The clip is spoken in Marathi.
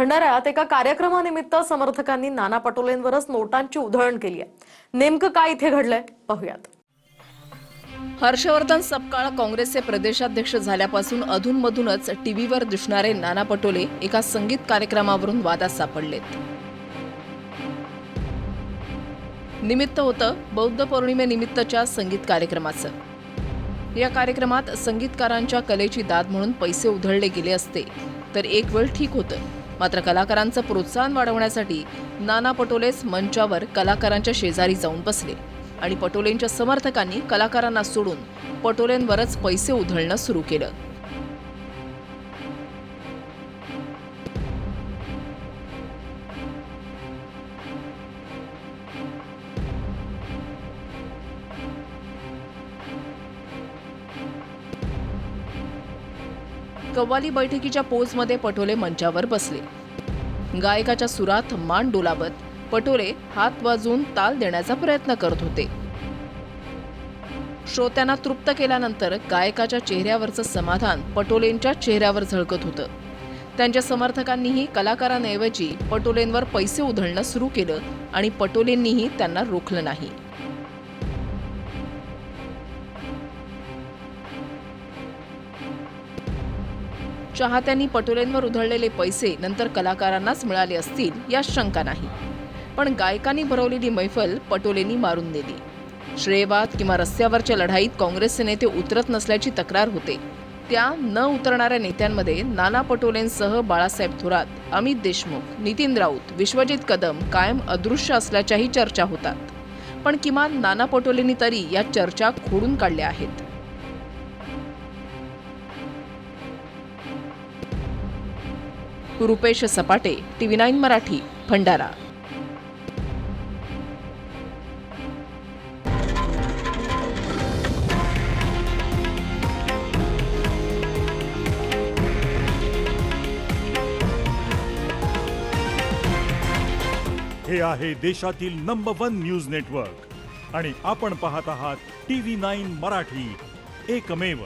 भंडाऱ्यात एका कार्यक्रमानिमित्त समर्थकांनी नाना पटोलेंवरच नोटांची उधळण केली आहे। नेमकं काय इथे घडलंय पाहूयात। हर्षवर्धन सपकाळ काँग्रेसचे प्रदेशाध्यक्ष झाल्यापासून अधूनमधूनच टीव्हीवर दिसणारे नाना पटोले एका संगीत कार्यक्रमावरून वादात सापडलेत। निमित्त होतं बौद्ध पौर्णिमेनिमित्तच्या संगीत कार्यक्रमाचं। या कार्यक्रमात संगीतकारांच्या कलेची दाद म्हणून पैसे उधळले गेले असते तर एक वेळ ठीक होतं, मात्र कलाकारांचं प्रोत्साहन वाढवण्यासाठी नाना पटोलेच मंचावर कलाकारांच्या शेजारी जाऊन बसले आणि पटोलेंच्या समर्थकांनी कलाकारांना सोडून पटोलेंवरच पैसे उधळणं सुरू केलं। कव्वाली बैठकीच्या पोजमध्ये पटोले मंचावर बसले। गायकाच्या सुरात मान डोलावत पटोले हात वाजवून ताल देण्याचा प्रयत्न करत होते। श्रोत्यांना तृप्त केल्यानंतर गायकाच्या चेहऱ्यावरचं समाधान पटोलेंच्या चेहऱ्यावर झळकत होतं। त्यांच्या समर्थकांनीही कलाकारांऐवजी पटोलेंवर पैसे उधळणं सुरू केलं आणि पटोलेंनीही त्यांना रोखलं नाही। चाहत्यांनी पटोलेंवर उधळलेले पैसे नंतर कलाकारांनाच मिळाले असतील यात शंका नाही, पण गायकांनी भरवलेली मैफल पटोलेंनी मारून नेली। श्रेयवाद किंवा रस्त्यावरच्या लढाईत काँग्रेसचे नेते उतरत नसल्याची तक्रार होते। त्या न उतरणाऱ्या नेत्यांमध्ये नाना पटोलेंसह बाळासाहेब थोरात, अमित देशमुख, नितीन राऊत, विश्वजित कदम कायम अदृश्य असल्याच्याही चर्चा होतात, पण किमान नाना पटोलेंनी तरी या चर्चा खोडून काढल्या आहेत। रुपेश सपाटे, TV9 मराठी, भंडारा। हे आहे देशातील नंबर 1 न्यूज नेटवर्क आणि आपण पाहत आहात TV9 मराठी, एकमेव।